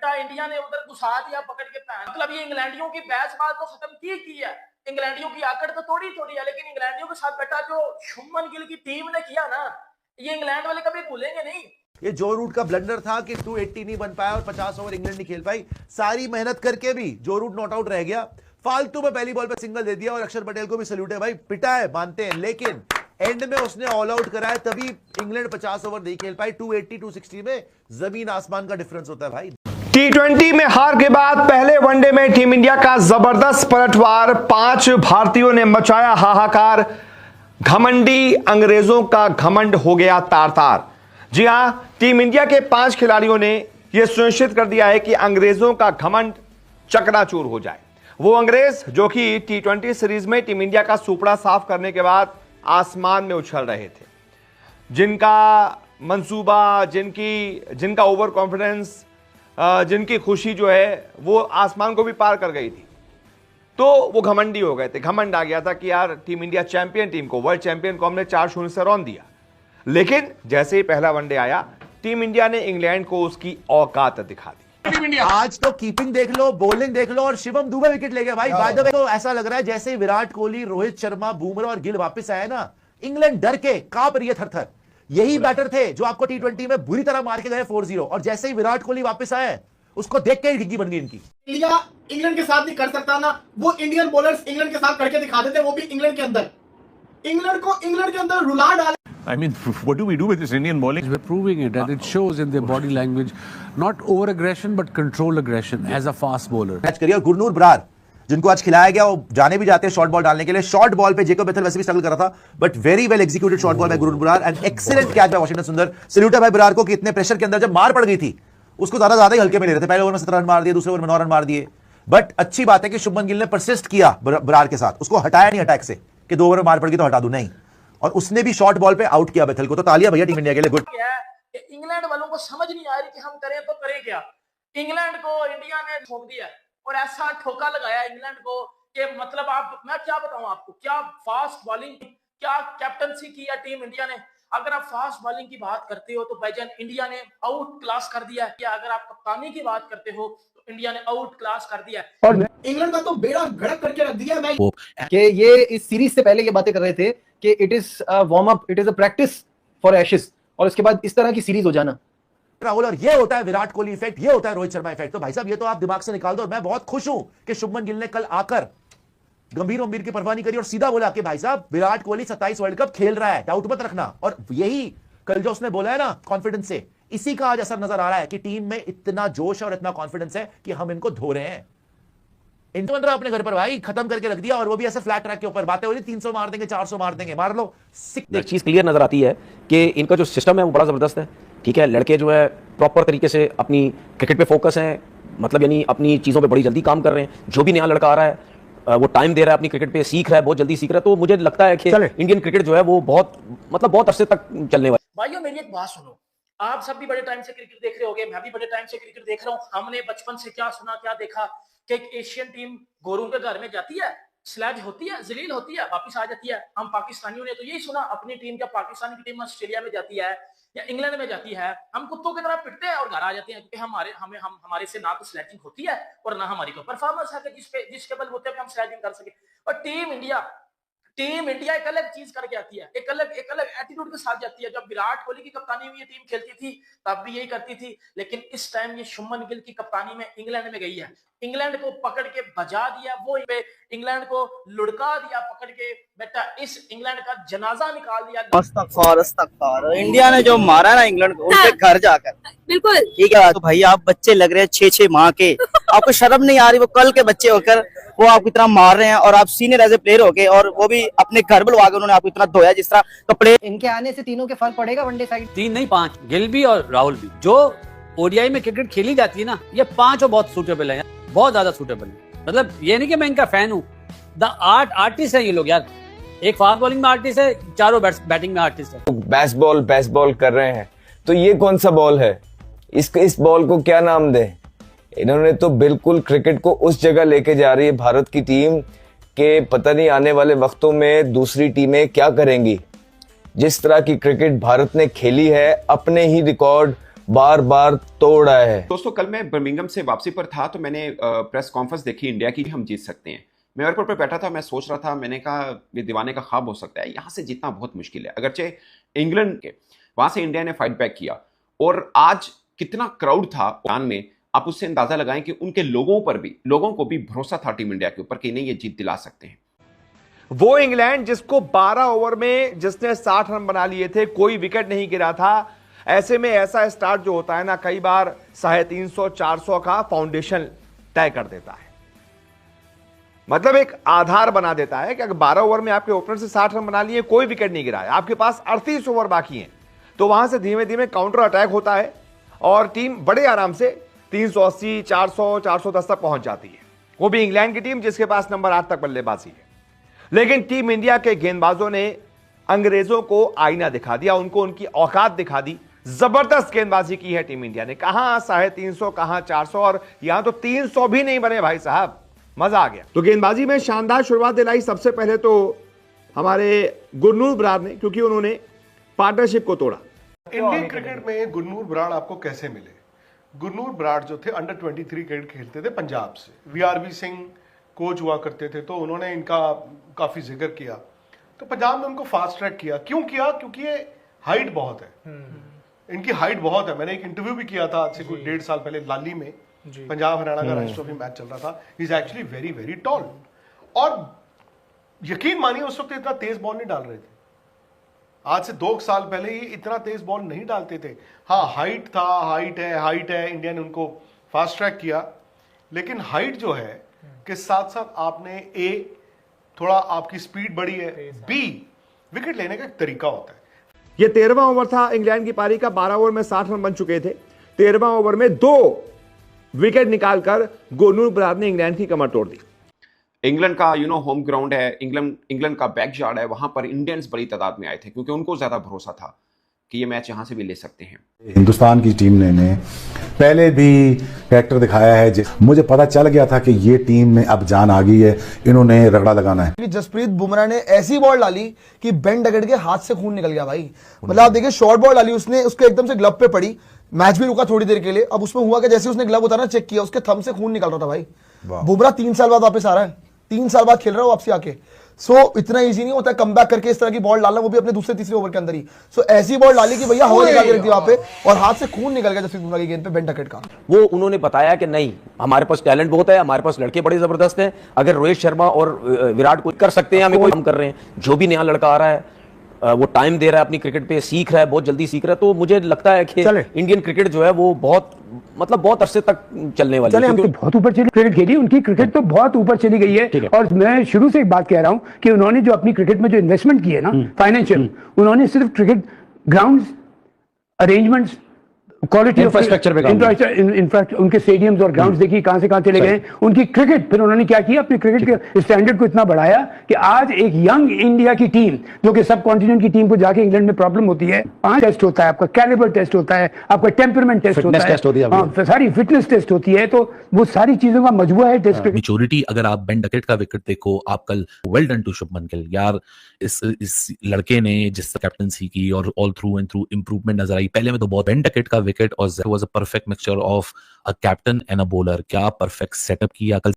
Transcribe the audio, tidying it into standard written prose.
बेटा इंडिया ने उधर घुसा दिया पकड़ के पैन। मतलब ये इंग्लैंडियों की बहसबाज तो खत्म की है, इंग्लैंडियों की आकड़ तो तोड़ी है, लेकिन इंग्लैंडियों के साथ बेटा जो शुभमन गिल की टीम ने किया ना, ये इंग्लैंड वाले कभी भूलेंगे नहीं। ये जो रूट का ब्लंडर था कि 280 नहीं बन पाया और 50 ओवर इंग्लैंड नहीं खेल पाई, सारी मेहनत करके भी जो रूट नॉट आउट रह गया, फालतू में पहली बॉल पे सिंगल दे दिया। और अक्षर पटेल को भी सैल्यूट है भाई, पिटा है मानते हैं, लेकिन एंड में उसने ऑल आउट कराया, तभी इंग्लैंड 50 ओवर नहीं खेल पाई। 280 260 में जमीन आसमान का डिफरेंस होता है भाई। T20 में हार के बाद पहले वनडे में टीम इंडिया का जबरदस्त पलटवार, 5 भारतीयों ने मचाया हाहाकार, घमंडी अंग्रेजों का घमंड हो गया तार तार। जी हां, टीम इंडिया के 5 खिलाड़ियों ने यह सुनिश्चित कर दिया है कि अंग्रेजों का घमंड चकनाचूर हो जाए। वो अंग्रेज जो कि T20 सीरीज में टीम इंडिया का सुपड़ा साफ करने के बाद आसमान में उछल रहे थे, जिनका मंसूबा, जिनका ओवर कॉन्फिडेंस, जिनकी खुशी जो है वो आसमान को भी पार कर गई थी, तो वो घमंडी हो गए थे। घमंड आ गया था कि यार टीम इंडिया चैंपियन टीम को, वर्ल्ड चैंपियन को हमने 4-0 से रौंद दिया। लेकिन जैसे ही पहला वनडे आया, टीम इंडिया ने इंग्लैंड को उसकी औकात दिखा दी। आज तो कीपिंग देख लो, बॉलिंग देख लो, और शिवम दुबे विकेट ले गया भाई। बाय द वे तो ऐसा लग रहा है जैसे विराट कोहली, रोहित शर्मा, बुमराह और गिल वापस आए ना, इंग्लैंड डर के कांप रही है थर-थर। यही बैटर थे जो आपको T20 में बुरी तरह मार के गए 4-0, और जैसे ही विराट कोहली वापस आए, उसको देख के ही डिग्गी बन गई इनकी। इंडिया इंग्लैंड के साथ नहीं कर सकता ना, वो इंडियन बॉलर्स इंग्लैंड के साथ करके दिखा देते, वो भी इंग्लैंड के अंदर। इंग्लैंड को इंग्लैंड के अंदर रुला डाले। I mean, what do we do with this Indian bowling? We're proving it, and it shows in their body language, not over aggression but controlled aggression as a fast bowler. Match करिए। और गुरनूर बरार जिनको आज खिलाया गया, वो जाने भी जाते हैं शॉर्ट बॉल डालने के लिए। शॉर्ट बॉल पे जेकब बेथल वैसे भी स्ट्रगल कर रहा था, but very well executed short ball by Gurnoor Brar and excellent catch by Washington Sundar. Salute है भाई बरार को कि इतने प्रेशर के अंदर जब मार पड़ गई थी, उसको ज्यादा ही हल्के में ले रहे थे। पहले ओवर में 17 रन मार दिए, दूसरे ओवर में 9 रन मार दिए। बट अच्छी बात है कि शुभमन गिल ने परसिस्ट किया बरार के साथ, उसको हटाया नहीं अटैक से कि 2 ओवर में मार पड़ गई तो हटा दूं, नहीं। और उसने भी शॉर्ट बॉल पे आउट किया बेथल को, तो तालियां भैया टीम इंडिया के लिए। गुड। इंग्लैंड वालों को समझ नहीं आ रही कि हम करें तो करें क्या। इंग्लैंड को इंडिया ने ठोक दिया और ऐसा ठोका लगाया इंग्लैंड को कि मतलब मैं क्या बताऊं आपको, क्या फास्ट बॉलिंग, क्या कैप्टनसी की है टीम इंडिया ने। अगर आप फास्ट बॉलिंग की बात करते हो तो भाईजान इंडिया ने आउट क्लास कर दिया है। अगर आप कप्तानी की बात करते हो तो इंडिया ने आउट क्लास कर दिया है। और इंग्लैंड का तो बेड़ा गड़क करके रख दिया मैं कि ये इस सीरीज से पहले ये बातें कर रहे थे कि it is warm up, it is a practice for ashes, और इसके बाद इस तरह की सीरीज हो जाना। राहुल, और ये होता है विराट कोहली इफेक्ट, ये होता है रोहित शर्मा इफेक्ट। तो भाई साहब ये तो आप दिमाग से निकाल दो। और मैं बहुत खुश हूं कि शुभमन गिल ने कल आकर गंभीर की परवाह नहीं करी और सीधा बोला कि भाई साहब विराट कोहली 27 वर्ल्ड कप खेल रहा है, डाउट मत रखना। और यही कल जो उसने बोला है ना कॉन्फिडेंस से, इसी का आज असर नजर आ रहा है कि टीम में इतना जोश और इतना कॉन्फिडेंस है कि हम इनको धो रहे हैं। इंटर अपने घर पर भाई खत्म करके रख दिया, और वो भी ऐसे फ्लैट ट्रैक के ऊपर। बातें हो रही 300 मार देंगे, 400 मार देंगे, मार लो। एक चीज क्लियर नजर आती है कि इनका जो सिस्टम है वो बड़ा जबरदस्त है। ठीक है, लड़के जो है प्रॉपर तरीके से अपनी क्रिकेट पे फोकस हैं, मतलब यानी अपनी चीजों पे बड़ी जल्दी काम कर रहे हैं। जो भी नया लड़का आ रहा है वो टाइम दे रहा है, अपनी क्रिकेट पे सीख रहा है, बहुत जल्दी सीख रहा है। तो मुझे लगता है कि इंडियन क्रिकेट जो है वो बहुत अरसे तक चलने वाली। भाइयों मेरी एक बात सुनो, आप सब भी बड़े टाइम से क्रिकेट देख रहे होगे, मैं भी बड़े टाइम से क्रिकेट देख रहा हूँ। हमने बचपन से क्या सुना, क्या देखा कि एक एशियन टीम गोरों के घर में जाती है, स्लैज होती है, जलील होती है, वापस आ जाती है। हम पाकिस्तानियों ने तो यही सुना, अपनी टीम जब पाकिस्तान की टीम ऑस्ट्रेलिया में जाती है या इंग्लैंड में जाती है, हम कुत्तों की तरह पिटते हैं और घर आ जाते हैं, क्योंकि हमारे से ना तो स्लैजिंग होती है और ना हमारी कोई परफॉर्मेंस है कि जिसके बलबूते पे हम स्लैजिंग कर सके। और टीम इंडिया एक अलग चीज करके आती है, एक अलग एटीट्यूड के साथ जाती है। जब विराट कोहली की कप्तानी में ये टीम खेलती थी तब भी यही करती थी, लेकिन इस टाइम ये शुभमन गिल की कप्तानी में इंग्लैंड में गई है, इंग्लैंड को पकड़ के भजा दिया, वो इंग्लैंड को लुढ़का दिया पकड़ के। बेटा इस इंग्लैंड का जनाजा निकाल दिया। अस्तगफुर इंडिया ने जो मारा ना इंग्लैंड को, उनके घर जाकर। बिल्कुल ठीक है, तो भाई आप बच्चे लग रहे हैं 6-6 माह के, आपको शर्म नहीं आ रही? वो कल के बच्चे होकर वो आपको इतना मार रहे हैं, और आप सीनियर एज ए प्लेयर होके, और वो भी अपने घर बुलवा के उन्होंने आपको इतना धोया जिस तरह कपड़े। इनके आने से तीनों के फर्क पड़ेगा वनडे साइड। 3 नहीं 5, गिल भी और राहुल भी। जो ओडीआई में क्रिकेट खेली जाती है ना, ये 5 बहुत सूटेबल है, बहुत ज्यादा सूटेबल है। मतलब ये नहीं कि मैं इनका फैन हूँ, द आर्टिस्ट है ये लोग यार। एक फास्ट बॉलिंग में आर्टिस्ट है, चारों बैटिंग में आर्टिस्ट है। बेस्ट बॉल कर रहे हैं, तो ये कौन सा बॉल है? इस बॉल को क्या नाम दें? इन्होंने तो बिल्कुल क्रिकेट को उस जगह लेके जा रही है भारत की टीम के पता नहीं आने वाले वक्तों में दूसरी टीमें क्या करेंगी। जिस तरह की क्रिकेट भारत ने खेली है, अपने ही रिकॉर्ड बार बार तोड़ आया है। दोस्तों कल मैं बर्मिंघम से वापसी पर था तो मैंने प्रेस कॉन्फ्रेंस देखी इंडिया की, हम जीत सकते हैं। मैं एयरपोर्ट पर बैठा था, मैं सोच रहा था, मैंने कहा ये दीवाने का ख्वाब हो सकता है, यहाँ से जीतना बहुत मुश्किल है। अगरचे इंग्लैंड के वहां से इंडिया ने फाइट बैक किया और आज कितना क्राउड था मैदान में, आप उससे अंदाजा लगाएं कि उनके लोगों को भी भरोसा था टीम इंडिया के ऊपर कि नहीं ये जीत दिला सकते हैं। वो इंग्लैंड जिसको 12 ओवर में जिसने 60 रन बना लिए थे, कोई विकेट नहीं गिरा था, ऐसे में ऐसा स्टार्ट जो होता है ना, कई बार 350-400 का फाउंडेशन तय कर देता है, मतलब एक आधार बना देता है कि अगर 12 ओवर में आपके ओपनर से 60 रन बना लिए, कोई विकेट नहीं गिरा है, आपके पास 38 ओवर बाकी हैं, तो वहां से धीमे धीमे काउंटर अटैक होता है और टीम बड़े आराम से 380, 400, 410 तक पहुंच जाती है। वो भी इंग्लैंड की टीम जिसके पास नंबर 8 तक बल्लेबाजी है। लेकिन टीम इंडिया के गेंदबाजों ने अंग्रेजों को आईना दिखा दिया, उनको उनकी औकात दिखा दी। जबरदस्त गेंदबाजी की है टीम इंडिया ने, कहां 350, कहां 400 और यहां तो 300 भी नहीं बने भाई साहब, मजा आ गया। तो गेंदबाजी में शानदार शुरुआत दिलाई सबसे पहले तो हमारे गुरनूर बराड़ ने, क्योंकि उन्होंने पार्टनरशिप को तोड़ा। इंडियन क्रिकेट में गुरनूर बराड़ आपको कैसे मिले? गुरनूर बराड़ जो थे अंडर 23 क्रिकेट खेलते थे पंजाब से, वीआरवी सिंह कोच हुआ करते थे, तो उन्होंने इनका काफी जिक्र किया, तो पंजाब ने उनको फास्ट ट्रैक किया। क्यों किया? क्योंकि ये हाइट बहुत है, इनकी हाइट बहुत है। मैंने एक इंटरव्यू भी किया था आज से कुछ 1.5 साल पहले लाली में, पंजाब हरियाणा का राष्ट्रीय ट्रॉफी मैच चल रहा था। He is actually very very tall, और यकीन मानिए उस वक्त इतना तेज बॉल नहीं डाल रहे थे। आज से 2 साल पहले ये इतना तेज बॉल नहीं डालते थे। हाँ, हाइट था, हाइट है, इंडिया ने उनको फास्ट ट्रैक किया, लेकिन हाइट जो है के साथ साथ आपने थोड़ा आपकी स्पीड बढ़ी है, बी विकेट लेने का एक तरीका होता है। ये 13वां ओवर था इंग्लैंड की पारी का, 12 ओवर में 60 रन बन चुके थे। 13वां ओवर में 2 विकेट निकालकर गुरनूर बराड़ ने इंग्लैंड की कमर तोड़ दी। इंग्लैंड का होम ग्राउंड है, इंग्लैंड का बैकयार्ड है, वहां पर इंडियंस बड़ी तादाद में आए थे क्योंकि उनको ज्यादा भरोसा था कि ये मैच यहां से भी ले सकते हैं। हिंदुस्तान की टीम ने पहले भी कैरेक्टर दिखाया है, मुझे पता चल गया था कि ये टीम में अब जान आ गई है, इन्होंने रगड़ा लगाना है। जसप्रीत बुमराह ने ऐसी बॉल डाली कि बेन डकेट के हाथ से खून निकल गया भाई। मतलब आप देखिए, शॉर्ट बॉल डाली उसने, उसके एकदम से ग्लव पे पड़ी, मैच भी रुका थोड़ी देर के लिए। अब उसमें हुआ कि जैसे उसने ग्लव उतारा, चेक किया, उसके थंब से खून निकल रहा था भाई। बुमराह 3 साल बाद वापस आ रहा है, 3 साल बाद खेल रहा है वापसी आके। इतना इजी नहीं होता कमबैक करके इस तरह की बॉल डालना, वो भी अपने दूसरे तीसरे ओवर के अंदर ही। ऐसी बॉल डाली कि भैया हवा निकाल के रख दी वहां पे, और हाथ से खून निकल गया जसप्रीत बुमराह की गेंद पे बेन डकेट का। वो उन्होंने बताया कि नहीं, हमारे पास टैलेंट बहुत है, हमारे पास लड़के बड़े जबरदस्त हैं, अगर रोहित शर्मा और विराट कोहली कर सकते हैं, हमें कोई काम कर रहे हैं। जो भी नया लड़का आ रहा है वो टाइम दे रहा है, अपनी क्रिकेट पे सीख रहा है, बहुत जल्दी सीख रहा है, तो मुझे लगता है कि इंडियन क्रिकेट जो है वो बहुत अरसे तक चलने वाली है। बहुत ऊपर चली क्रिकेट खेली, उनकी क्रिकेट तो बहुत ऊपर चली गई है। और मैं शुरू से एक बात कह रहा हूं कि उन्होंने जो अपनी क्रिकेट में जो इन्वेस्टमेंट की है ना, फाइनेंशियल, उन्होंने सिर्फ cricket grounds, arrangements, quality infrastructure पे उनके स्टेडियम्स और ग्राउंड्स देखिए कहां से कहां चले गए। उनकी क्रिकेट, फिर उन्होंने क्या किया, अपने क्रिकेट के स्टैंडर्ड को इतना बढ़ाया कि आज एक यंग इंडिया की टीम, जो कि सब कॉन्टिनेंट की टीम को जाके इंग्लैंड में प्रॉब्लम होती है, 5 टेस्ट होता है, आपका कैलिबर टेस्ट होता है, आपका टेम्परमेंट टेस्ट होता है, सारी फिटनेस टेस्ट होती है, तो वो सारी चीजों का मजबूरा है टेस्ट। मैच्योरिटी अगर आप बेन डकेट का विकेट देखो, आप कल well done to Shubman Gill यार, इस लड़के ने जिस कैप्टनसी की और all through and through improvement नजर आई। पहले में तो बहुत बेन डकेट का विकेट और was a perfect mixture of a captain and a bowler, क्या परफेक्ट सेटअप किया कल।